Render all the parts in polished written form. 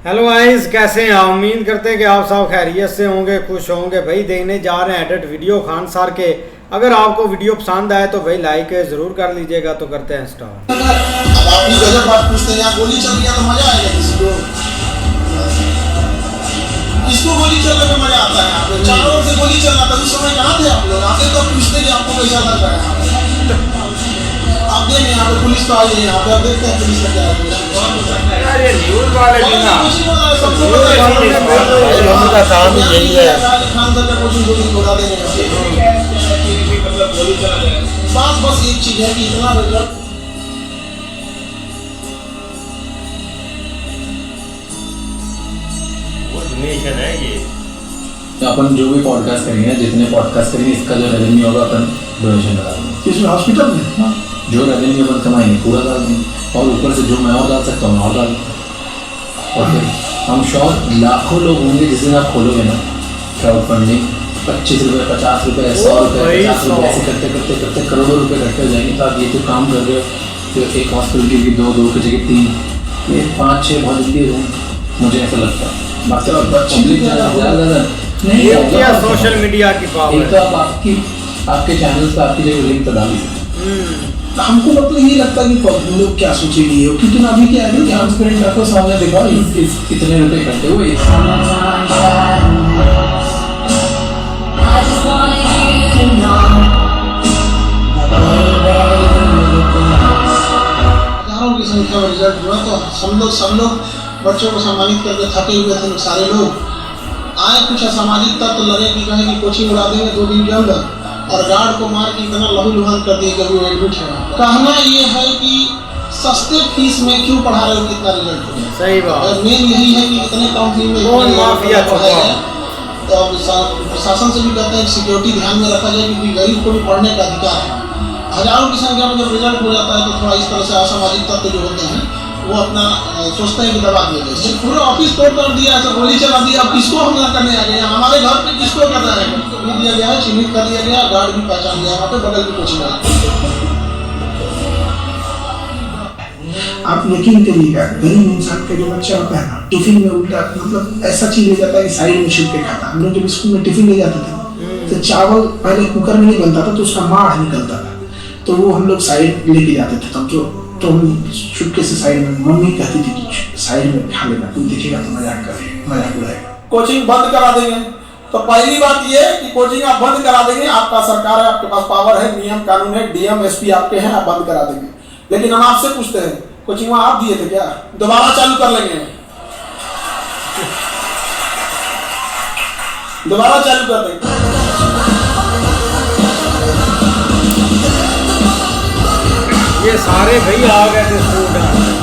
Hello guys, कैसे हैं आप? उम्मीद करते हैं कि आप सब खैरियत से होंगे, खुश होंगे। भाई देखने जा रहे हैं एडिट वीडियो खान सर के। अगर आपको वीडियो पसंद आए तो भाई लाइक ज़रूर कर लीजिएगा। तो करते हैं स्टार्ट। अब आप भी गजब बात पूछते हैं। यहाँ गोली चल गया तो मजा आएगा किसी को? किसको गोली चलने में मजा आता है? यहाँ पे चारों ओर से गोली चल रहा था, उस समय कहाँ थे आप लोग? आते तो पूछते कि आपको कैसा लग रहा है। आप देखें यहाँ पे पुलिस तो आई है, यहाँ पे आप देखते हैं पुलिस का क्या है। अरे न्यूज़ वाले भी ना, सबको पता है उनका काम ही यही है। खान सर का कोचिंग गोली उड़ा देंगे। बात बस एक चीज है कि इतना रिजल्ट है ये। अपन जो भी पॉडकास्ट करेंगे, जितने पॉडकास्ट करेंगे, इसका जो रेवेन्यू होगा अपन डोनेशन लगा देंगे। इसमें हॉस्पिटल में हाँ, जो रेवेन्यू अपन कमाएंगे पूरा डाल देंगे, और ऊपर से जो मैं और डाल सकता हूँ और डाल दूँ। और फिर हम श्योर लाखों लोग होंगे जिस दिन आप खोलोगे ना क्राउड फंडिंग, 25 रुपये, 50 रुपये, 100 रुपये, 50 रुपये, ऐसे करते करते करते करोड़ों रुपये इकट्ठे हो जाएंगे। तो आप ये जो काम कर रहे हो, तो एक हॉस्पिटल की 2 की जगह 3, ये 5-6 बहुत जल्दी हो, मुझे ऐसा लगता है। बाकी पब्लिक ज़्यादा नहीं क्या सोशल मीडिया की पावर। एक तो आप आपके चैनल्स पर आपकी जगह लिंक तो डाल ही सकते। हमको मतलब ये लगता है कि लोग क्या सोचेंगे, क्योंकि ना अभी क्या है कि ट्रांसपेरेंट रखो, सामने दिखाओ कितने रुपए इकट्ठे हुए। हजारों की संख्या में रिजल्ट हुआ। तो सब लोग बच्चों को सम्मानित करके थके हुए थे सारे लोग। आए कुछ असामाजिक तत्व लगे कि कहें कि कोचिंग उड़ा देंगे 2 दिन के अंदर, और गार्ड को मार के इतना लहूलुहान कर दिए कि वो एडमिट है। कहना ये है कि सस्ते फीस में क्यों पढ़ा रहे हो, कितना रिजल्ट हो। सही बात। मेन यही है कि इतने कम फी में कौन माफिया पढ़ाया है। तो अब प्रशासन से भी कहते हैं कि सिक्योरिटी ध्यान में रखा जाए, क्योंकि गरीब को भी पढ़ने का अधिकार है। हजारों की संख्या में जब रिजल्ट हो जाता है तो थोड़ा इस तरह से असामाजिक तत्व जो होते हैं वो अपना सोचते हैं कि दबा दिया जाए। पूरा ऑफिस तोड़ कर दिया है, गोली चला दिया। अब किसको हमला करने आ गए? हमारे घर पे किसको करना है? दिया गया है, चिन्हित कर दिया गया, गार्ड भी पहचान गया वहाँ पे बगल की कोचिंग है। आप यकीन करिएगा, गरीब इंसान का जो बच्चा होता है ना, टिफिन में उल्टा मतलब ऐसा चीज ले जाता है कि साइड में छिप के खाता। हम लोग जब स्कूल में टिफिन ले जाते थे तो चावल पहले कुकर में नहीं बनता था, तो उसका माढ़ निकलता था, तो वो हम लोग साइड लेके जाते थे। तब तो हम चुपके से साइड में, मम्मी कहती थी कि साइड में खा लेना, कोई देखेगा तो मजाक उड़ाएगा। कोचिंग बंद करा देंगे। तो पहली बात ये है कि कोचिंग आप बंद करा देंगे, आपका सरकार है, आपके पास पावर है, नियम कानून है, डीएम एसपी आपके हैं, आप बंद करा देंगे। लेकिन हम आपसे पूछते हैं, कोचिंग वहां आप दिए थे क्या? दोबारा चालू कर लेंगे, दोबारा चालू कर देंगे। ये सारे भाई आ गए थे स्टूडेंट।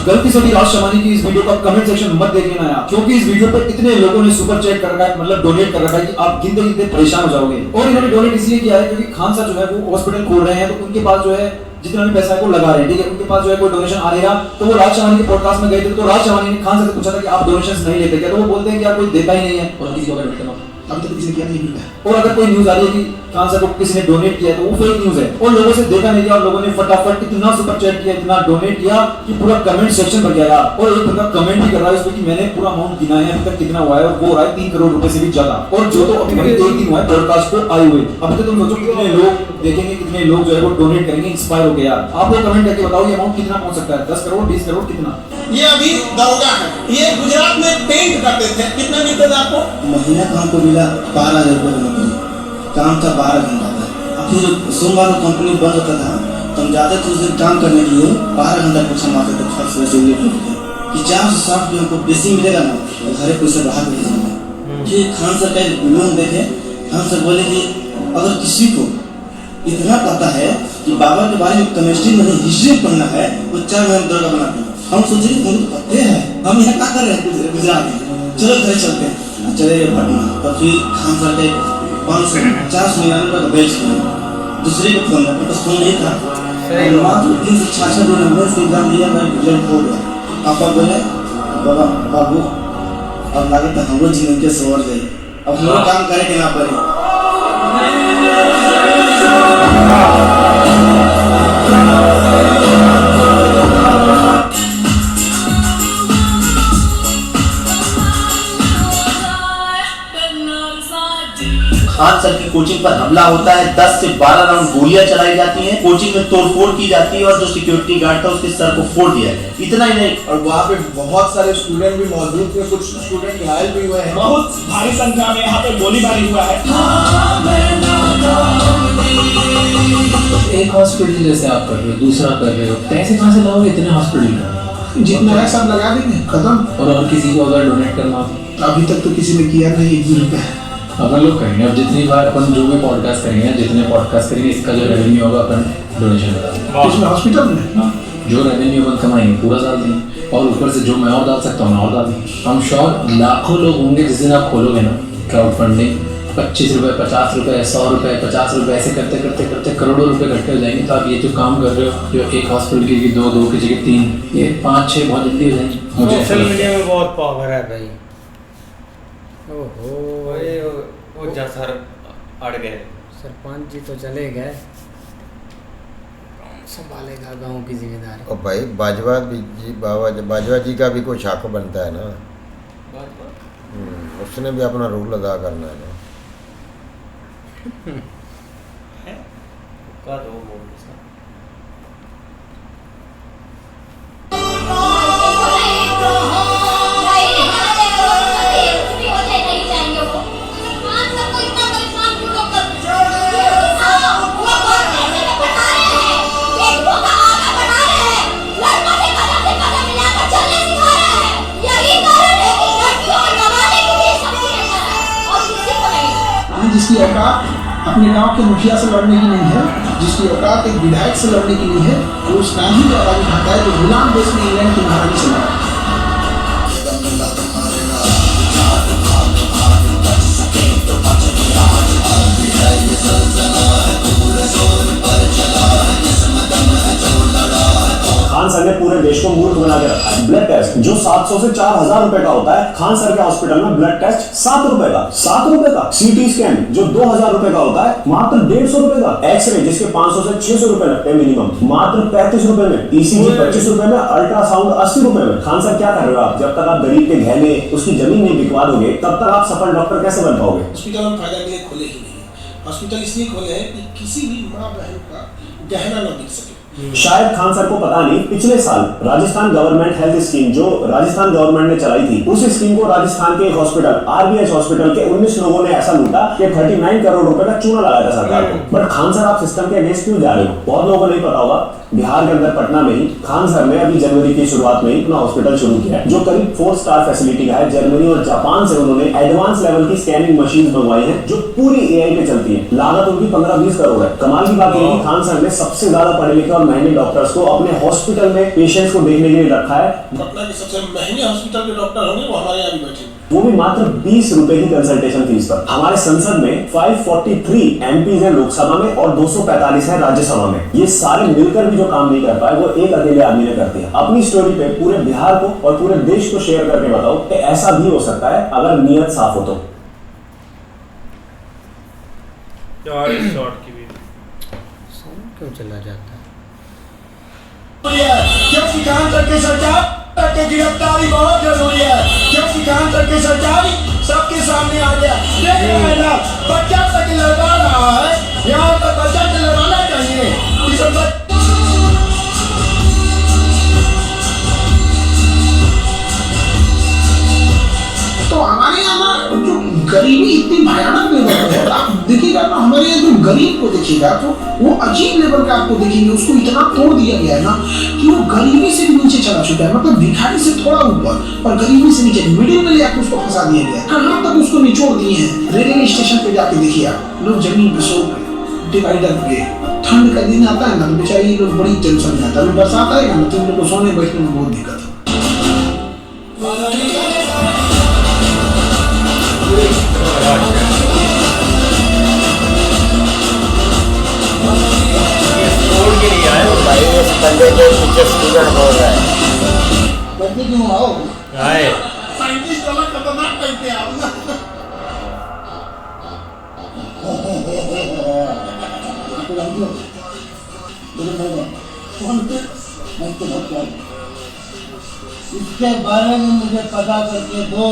गलती से भी राज शमानी की इस वीडियो का कमेंट सेक्शन मत देखना यार, क्योंकि इस वीडियो पर इतने लोगों ने सुपर चैट कर रखा है, मतलब डोनेट कर रखा है कि आप गिनते गिनते परेशान हो जाओगे। और इन्होंने डोनेट इसलिए किया है क्योंकि खान साहब जो है वो हॉस्पिटल खोल रहे हैं, तो उनके पास जो है जितना भी पैसा है वो लगा रहे हैं, ठीक है। उनके पास जो है कोई डोनेशन आ रहेगा, तो वो राज शमानी के पॉडकास्ट में गए थे, तो राज शमानी ने खान से पूछा था कि आप डोनेशन नहीं लेते क्या? तो वो बोलते हैं कि यार कोई देता ही नहीं है, और किसी को डोनेट करना अभी तक किसी ने किया नहीं मिला। और अगर कोई न्यूज आ रही है कि खान साहब को किसी ने डोनेट किया तो वो फेक न्यूज है, और लोगों से देखा नहीं गया, और लोगों ने फटाफट इतना सुपर चैट किया, इतना डोनेट किया कि पूरा कमेंट सेक्शन भर गया यार। और एक बंदा कमेंट भी कर रहा है उसमें कि मैंने पूरा अमाउंट गिना है, अभी तक कितना हुआ है, और वो हो रहा है 3 करोड़ रुपए से भी ज्यादा। और जो तो अभी 1 दिन हुआ है पॉडकास्ट को आए हुए, अभी तो तुम सोचो कितने लोग देखेंगे, कितने लोग जो है वो डोनेट करेंगे, इंस्पायर हो गए यार। आप लोग कमेंट करके बताओ ये अमाउंट कितना पहुंच सकता है? 10 करोड़, 20 करोड़, कितना? ये अभी दरोगा है, ये गुजरात में पेंट करते थे। कितना मिलता था आपको? महीना का हमको मिला 12,000 रुपये। काम था 12 घंटा का। अब फिर सोमवार को कंपनी बंद होता था, तो हम जाते थे उस दिन काम करने के लिए, 12 घंटा कुछ हम आते थे फर्स्ट से लेट होते थे कि 460 रुपये हमको बेसी मिलेगा ना, तो घरे पैसे बाहर भेजेंगे। फिर खान सर का लोन देखे, खान सर बोले कि अगर किसी को इतना पता है कि बाबा के बारे में केमिस्ट्री नहीं हिस्ट्री पढ़ना है, वो 4 महीने दरोगा बनाते हैं। हम सोचे कि मुझे तो पते हैं, हम यहाँ क्या कर रहे हैं गुजरात में, चलो घर चलते हैं। चले गए पटना, तो फिर खान सर के 549 का बेच किया। दूसरे को फोन लगा, फोन नहीं था, मात्र 366 दिन हमने एग्जाम दिया, मैं रिजल्ट हो गया। पापा बोले बाबा बाबू अब लगे तो हमरो जीवन के सवर जाए, अब हमरो काम करे के ना पड़े। खान सर की कोचिंग पर हमला होता है, 10 से 12 राउंड गोलियां चलाई जाती हैं, कोचिंग में तोड़फोड़ की जाती है और जो सिक्योरिटी गार्ड था उसके सर को फोड़ दिया गया। इतना ही नहीं, और वहाँ पे बहुत सारे स्टूडेंट भी मौजूद थे, कुछ स्टूडेंट घायल भी हुए हैं। बहुत भारी संख्या में यहाँ पे गोलीबारी हुआ है। एक हॉस्पिटल जैसे आप कर रहे हो, दूसरा कर रहे हो, पैसे कहाँ से लाओगे इतने हॉस्पिटल का? जितना है सब लगा देंगे, खत्म। और किसी को अगर डोनेट करना हो, अभी तक तो किसी ने किया नहीं, 1 भी रुपया। अगर लोग करेंगे, अब जितनी बार अपन जो भी पॉडकास्ट करेंगे, जितने पॉडकास्ट करेंगे, इसका जो रेवेन्यू होगा अपन डोनेशन करेंगे। इसमें हॉस्पिटल में जो रेवेन्यू अपन कमाएंगे पूरा डाल देंगे, और ऊपर से जो मैं और डाल सकता हूँ मैं और डाल देंगे। हम श्योर लाखों लोग होंगे जिस दिन आप खोलोगे ना क्राउड फंडिंग, 25 रुपये, 50 रुपये, 100 रुपये, 50 रुपये, ऐसे करते करते करते करोड़ों रुपए इकट्ठे हो जाएंगे। तो आप ये जो काम कर रहे हो, जो एक हॉस्पिटल की 2 की जगह 3, ये 5-6 बहुत जल्दी हो जाएंगे। मुझे सोशल मीडिया में बहुत पावर है भाई। ओहो, वो जा सर अड़ गए। सरपंच जी तो चले गए, कौन संभालेगा गांव की जिम्मेदारी? और भाई बाजवा जी का भी कुछ हक बनता है ना, उसने भी अपना रोल अदा करना है ना। का दो वो जिसकी औकात अपने गांव के मुखिया से लड़ने की नहीं है, जिसकी औकात एक विधायक से लड़ने की नहीं है, वो उस गांधी की आवाज उठाता है जो गुलाम देश में इंग्लैंड की महारानी से लड़ा। खान सर ने पूरे देश को मूर्ख बना के रखा है। ब्लड टेस्ट जो 700 से 4000 रुपए का होता है, खान सर के हॉस्पिटल में ब्लड टेस्ट 7 रुपए का, 7 रुपए का। सीटी स्कैन जो 2000 रुपए का होता है, मात्र 150 रुपए का। एक्सरे जिसके 500 से 600 रुपए लगते हैं मिनिमम, मात्र 35 रुपए में। ईसीजी 25 रुपए में, अल्ट्रासाउंड 80 रुपए में। खान सर क्या कर रहे हो आप? जब तक आप गरीब के गहने, उसकी जमीन नहीं बिकवा दोगे, तब तक आप सफल डॉक्टर कैसे बन पाओगे? हॉस्पिटल हम फायदा के लिए खोले ही नहीं, हॉस्पिटल इसलिए खोले हैं कि किसी भी माँ बहन का गहना न बिक सके। शायद खान सर को पता नहीं, पिछले साल राजस्थान गवर्नमेंट हेल्थ स्कीम जो राजस्थान गवर्नमेंट ने चलाई थी, उस स्कीम को राजस्थान के एक हॉस्पिटल आरबीएच हॉस्पिटल के 19 लोगों ने ऐसा लूटा कि 39 करोड़ रुपए का चूना लगाया था सरकार को। बट खान सर आप सिस्टम के अगेंस्ट क्यों जा रहे हो? बहुत लोगों को नहीं पता होगा, बिहार के अंदर पटना में ही खान सर ने अभी जनवरी की शुरुआत में ही अपना हॉस्पिटल शुरू किया है, जो करीब 4 स्टार फैसिलिटी का है। जर्मनी और जापान से उन्होंने एडवांस लेवल की स्कैनिंग मशीन मंगवाई है, जो पूरी एआई पे चलती है। लागत उनकी 15-20 करोड़ है। कमाल की बात यह है कि खान सर ने सबसे ज्यादा पढ़े लिखे और महंगे डॉक्टर्स को अपने हॉस्पिटल में पेशेंट्स को देखने के लिए रखा है। पटना के सबसे महंगे हॉस्पिटल के डॉक्टर होंगे वो हमारे यहाँ भी बैठे, वो भी मात्र 20 रुपए की कंसल्टेशन फीस पर। हमारे संसद में 543 एमपीज हैं लोकसभा में और 245 है राज्यसभा में। ये सारे मिलकर भी जो काम नहीं कर पाए वो एक अकेले आदमी ने करते हैं। अपनी स्टोरी पे पूरे बिहार को और पूरे देश को शेयर करके बताओ कि ऐसा भी हो सकता है अगर नियत साफ हो तो। शॉर्ट की भी साउंड क्यों चला जाता है? क्योंकि खान सर की सरकार की गिरफ्तारी बहुत जरूरी है, क्योंकि खान सर की सरकार सबके सामने आ गया। देख रहे हैं ना, बच्चा तक लगा रहा है, यहाँ पर बच्चा तक लगाना चाहिए। तो हमारे यहाँ जो गरीबी इतनी भयानक लेवल पर है, आप देखिएगा ना, हमारे यहाँ जो गरीब को देखिएगा तो वो अजीब लेवल का आपको देखेंगे, उसको इतना तोड़ दिया गया है ना कि वो गरीबी से भी नीचे चला चुका है। मतलब भिखारी से थोड़ा ऊपर और गरीबी से नीचे मिडिल में लेकर उसको फंसा दिया गया है। कहाँ तक उसको निचोड़ दिए हैं। रेलवे स्टेशन पे जाके देखिए आप, लोग जमीन पे सो गए, डिवाइडर पे। ठंड का दिन आता है ना तो बेचारे लोग बड़ी टेंशन में आता है। बरसात आएगा ना तो उन लोग को सोने बैठने में बहुत दिक्कत है। भाई इस बंदे के पीछे स्टूडेंट बोल रहा है। बच्चे क्यों आओ? आए साइंटिस्ट अलग खतरनाक इसके बारे में मुझे पता करके दो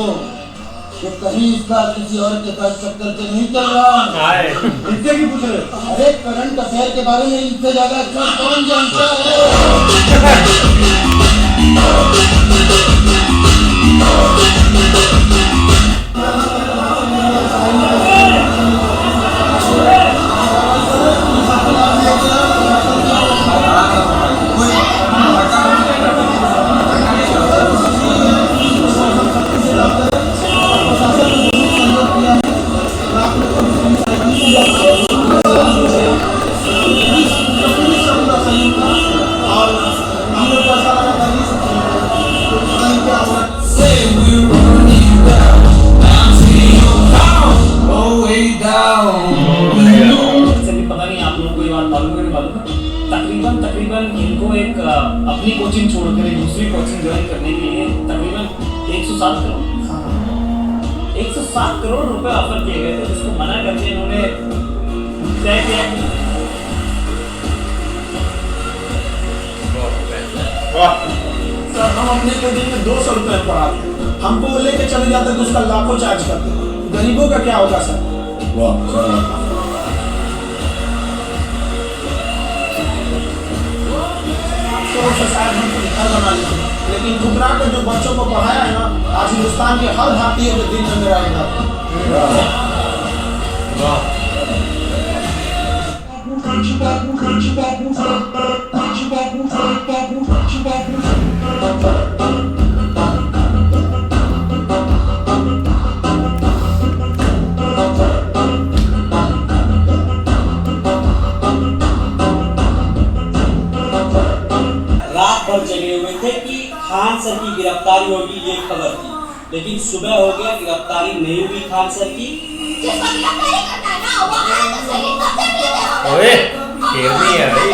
कि कहीं इसका किसी और के साथ चक्कर तो नहीं चल रहा। इससे भी पूछ रहे हो? अरे करंट अफेयर के बारे में इससे ज्यादा अच्छा कौन जानता है? इनको एक अपनी कोचिंग छोड़कर एक दूसरी कोचिंग ज्वाइन करने के लिए तकरीबन 107 करोड़ रुपए ऑफर किए गए थे, जिसको मना करके इन्होंने तय किया। सर हम अपने को दिन में 200 रुपए पढ़ाते हैं, हमको लेके चले जाते तो उसका लाखों चार्ज करते हैं। गरीबों का क्या होगा सर? शायद हमको घर बना लीजिए, लेकिन ठुकरा के जो बच्चों को पढ़ाया है ना, आज हिंदुस्तान के हर भारतीय के दिल में रहेगा। रात भर जगे हुए थे कि खान सर की गिरफ्तारी होगी, ये खबर थी, लेकिन सुबह हो गया गिरफ्तारी नहीं हुई खान सर की। ओए खेलनी है भाई।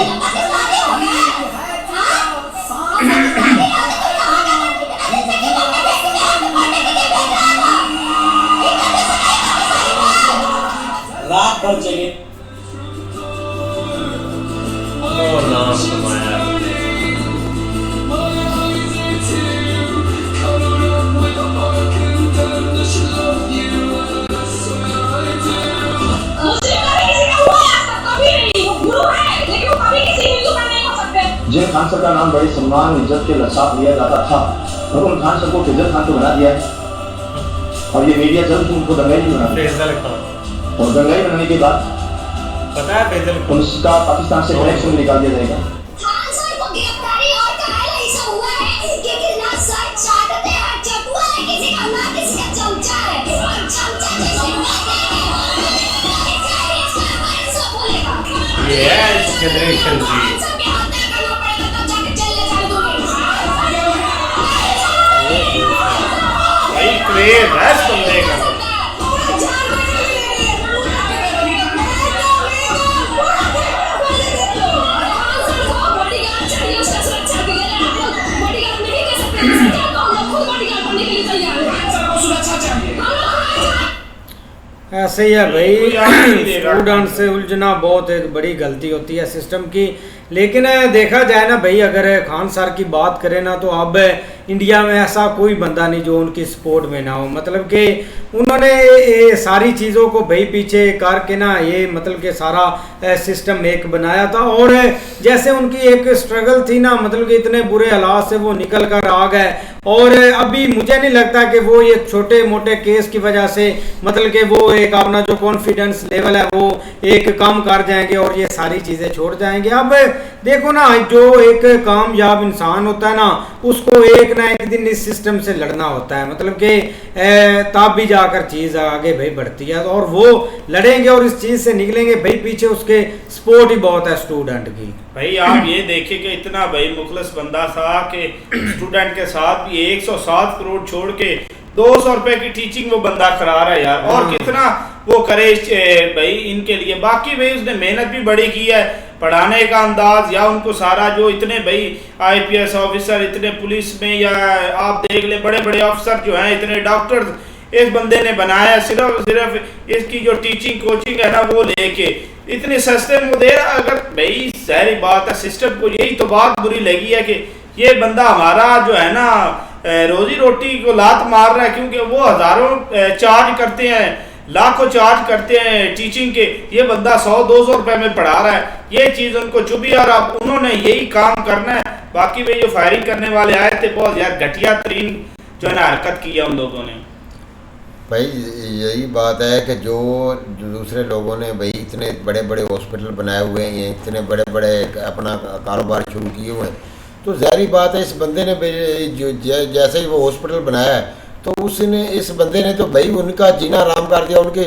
रात भर जगे नाम कमाया। जिन खान सर का नाम बड़े सम्मान इज्जत के साथ लिया जाता था, उन खान सर को फैजल खान को बना दिया है, और ये मीडिया जल्द उनको दंगाई बना दिया। और दंगाई बनाने के बाद पता है फैजल उसका पाकिस्तान से कनेक्शन निकाल दिया जाएगा। खान सर को गिरफ्तारी और कायल ऐसा हुआ है कि ना सर चाहते हैं चटुआ है किसी का, ना किसी का चमचा है, और चमचा जैसे ये है इस जनरेशन की। भाई क्रेज है इस बंदे का। ऐसे ही है भाई, स्टूडेंट से उलझना बहुत एक बड़ी गलती होती है सिस्टम की। लेकिन देखा जाए ना भाई, अगर खान सर की बात करें ना, तो अब इंडिया में ऐसा कोई बंदा नहीं जो उनकी सपोर्ट में ना हो। मतलब कि उन्होंने ये सारी चीज़ों को भाई पीछे करके ना, ये मतलब कि सारा सिस्टम एक बनाया था। और जैसे उनकी एक स्ट्रगल थी ना, मतलब कि इतने बुरे हालात से वो निकल कर आ गए, और अभी मुझे नहीं लगता कि वो ये छोटे मोटे केस की वजह से मतलब कि वो एक अपना जो कॉन्फिडेंस लेवल है वो एक कम कर जाएंगे और ये सारी चीज़ें छोड़ जाएंगे। अब देखो ना, जो एक कामयाब इंसान होता है ना, उसको एक ना एक दिन इस सिस्टम से लड़ना होता है। मतलब कि तब भी जाकर चीज़ आगे भाई बढ़ती है, और वो लड़ेंगे और इस चीज़ से निकलेंगे भाई। पीछे उसके सपोर्ट ही बहुत है स्टूडेंट की। भाई आप ये देखिए कि इतना भाई मुखलस बंदा था कि स्टूडेंट के साथ भी 107 करोड़ छोड़ के 200 रुपए की टीचिंग वो बंदा करा रहा है यार। और कितना वो करे भाई इनके लिए। बाकी भाई उसने मेहनत भी बड़ी की है, पढ़ाने का अंदाज या उनको सारा जो इतने भाई IPS ऑफिसर, इतने पुलिस में, या आप देख ले बड़े बड़े अफसर जो हैं, इतने डॉक्टर इस बंदे ने बनाया। सिर्फ इसकी जो टीचिंग कोचिंग है ना, वो लेके इतने सस्ते में दे रहा। अगर भाई सारी बात है, सिस्टम को यही तो बात बुरी लगी है कि ये बंदा हमारा जो है ना रोजी रोटी को लात मार रहा है, क्योंकि वो हज़ारों चार्ज करते हैं, लाखों चार्ज करते हैं टीचिंग के, ये बंदा 100-200 रुपए में पढ़ा रहा है। ये चीज़ उनको चुभी और अब उन्होंने यही काम करना है। बाकी भाई जो फायरिंग करने वाले आए थे बहुत यार घटिया तरीन जो है ना हरकत किया उन लोगों ने। भाई यही बात है कि जो दूसरे लोगों ने भाई इतने बड़े बड़े हॉस्पिटल बनाए हुए हैं, इतने बड़े बड़े अपना कारोबार शुरू किए हुए हैं, तो ज़ाहिर बात है इस बंदे ने जो जैसे ही वो हॉस्पिटल बनाया है तो इस बंदे ने तो भाई उनका जीना आराम कर दिया, उनकी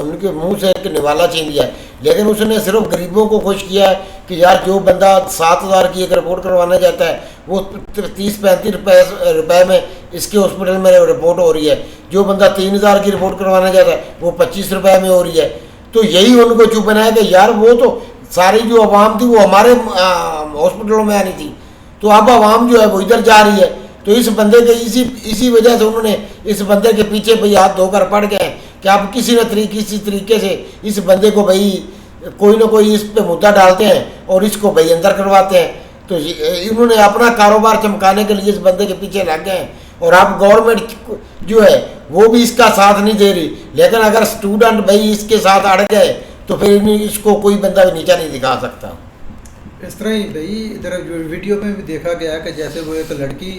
उनके मुंह से एक निवाला छीन दिया। लेकिन उसने सिर्फ गरीबों को खुश किया है कि यार जो बंदा 7,000 की एक रिपोर्ट करवाना चाहता है वो 30-35 रुपए में इसके हॉस्पिटल में रिपोर्ट हो रही है, जो बंदा 3,000 की रिपोर्ट करवाना चाहता है वो 25 रुपए में हो रही है। तो यही उनको चुप बनाया कि यार वो तो सारी जो आवाम थी वो हमारे हॉस्पिटलों में आनी थी, तो अब आवाम जो है वो इधर जा रही है। तो इस बंदे के इसी वजह से उन्होंने इस बंदे के पीछे भाई हाथ धोकर पड़ गए कि आप किसी तरीके से इस बंदे को भाई कोई ना कोई इस पे मुद्दा डालते हैं और इसको भाई अंदर करवाते हैं। तो इन्होंने अपना कारोबार चमकाने के लिए इस बंदे के पीछे लग गए हैं और अब गवर्नमेंट जो है वो भी इसका साथ नहीं दे रही। लेकिन अगर स्टूडेंट भाई इसके साथ अड़ गए तो फिर इसको कोई बंदा भी नीचा नहीं दिखा सकता। इस तरह ही भाई इधर वीडियो में भी देखा गया कि जैसे वो एक लड़की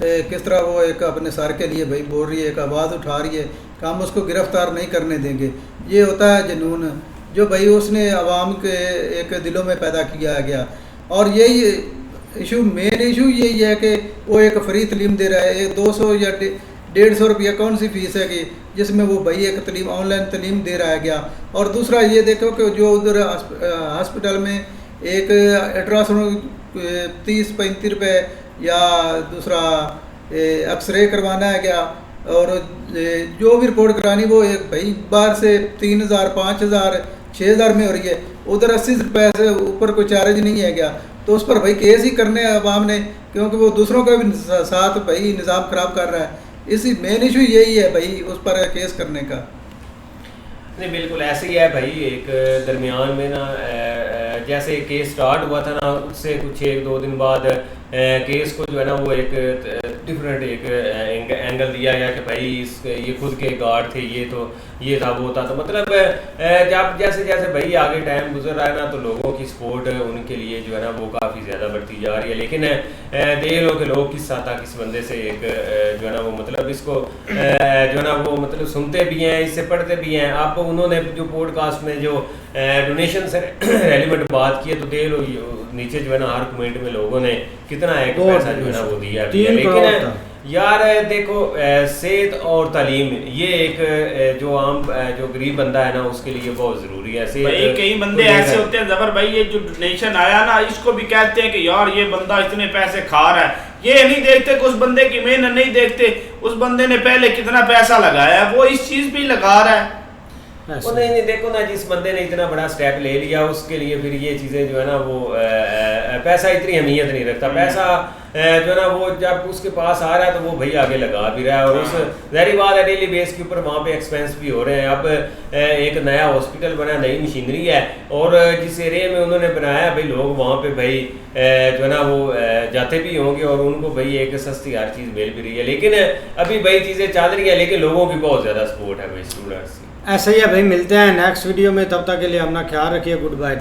किस तरह वो एक अपने सर के लिए भाई बोल रही है, एक आवाज़ उठा रही है कि हम उसको गिरफ्तार नहीं करने देंगे। ये होता है जुनून जो भाई उसने आवाम के एक दिलों में पैदा किया गया। और यही इशू मेन इशू यही है कि वो एक फ्री तलीम दे रहा है, 200 या 150 रुपया कौन सी फीस है कि जिसमें वो भाई एक तलीम ऑनलाइन तलीम दे रहा है गया। और दूसरा ये देखो कि जो उधर हॉस्पिटल में एक अल्ट्रासाउंड 30-35 रुपये या दूसरा एक्सरे करवाना है क्या, और जो भी रिपोर्ट करानी वो एक भाई बाहर से 3,000, 5,000, 6,000 में हो रही है, उधर 80 रुपये से ऊपर कोई चार्ज नहीं है क्या। तो उस पर भाई केस ही करने हैं अवाम ने, क्योंकि वो दूसरों का भी साथ भाई निज़ाम ख़राब कर रहा है। इसी मेन इशू यही है भाई उस पर केस करने का। नहीं बिल्कुल ऐसे ही है भाई। एक दरमियान में ना जैसे केस स्टार्ट हुआ था ना, उससे कुछ 1-2 दिन बाद केस को जो है ना वो एक डिफरेंट एक एंगल दिया गया कि भाई ये खुद के गार्ड थे, ये था वो था। तो मतलब जब जैसे जैसे भाई आगे टाइम गुजर रहा है ना तो लोगों की सपोर्ट उनके लिए जो है ना वो काफ़ी ज़्यादा बढ़ती जा रही है। लेकिन देख लो कि लोग किस साथ किस बंदे से एक जो है ना वो मतलब इसको जो है ना वो मतलब सुनते भी हैं, इससे पढ़ते भी हैं। आप उन्होंने जो पॉडकास्ट में जो डोनेशन से रेलिवेंट बात की है तो देख लो नीचे जो है ना हर कमेंट में लोगों ने कितना एक पैसा जो है ना वो दिया। लेकिन यार देखो सेहत और तालीम ये एक जो आम जो गरीब बंदा है ना उसके लिए बहुत ज़रूरी है। भाई कई बंदे ऐसे होते हैं जबर भाई, ये जो डोनेशन आया ना इसको भी कहते हैं कि यार ये बंदा इतने पैसे खा रहा है, ये नहीं देखते कि उस बंदे की मेहनत नहीं देखते, उस बंदे ने पहले कितना पैसा लगाया है, वो इस चीज़ भी लगा रहा है। वो नहीं देखो ना, जिस बंदे ने इतना बड़ा स्टेप ले लिया उसके लिए फिर ये चीज़ें जो है ना वो पैसा इतनी अहमियत नहीं रखता। पैसा जो है ना वो जब उसके पास आ रहा है तो वो भाई आगे लगा भी रहा है और उस ज़ाहिर बात है डेली बेस के ऊपर वहाँ पे एक्सपेंस भी हो रहे हैं। अब एक नया हॉस्पिटल बना, नई मशीनरी है और जिस एरिया में उन्होंने बनाया भाई लोग वहाँ पे भाई जो है ना वो जाते भी होंगे और उनको भाई एक सस्ती हर चीज़ मिल भी रही है। लेकिन अभी भाई चीज़ें चल रही है लेकिन लोगों की बहुत ज़्यादा सपोर्ट है भाई स्टूडेंट्स की। ऐसे ही है भाई। मिलते हैं नेक्स्ट वीडियो में, तब तक के लिए अपना ख्याल रखिए। Good bye.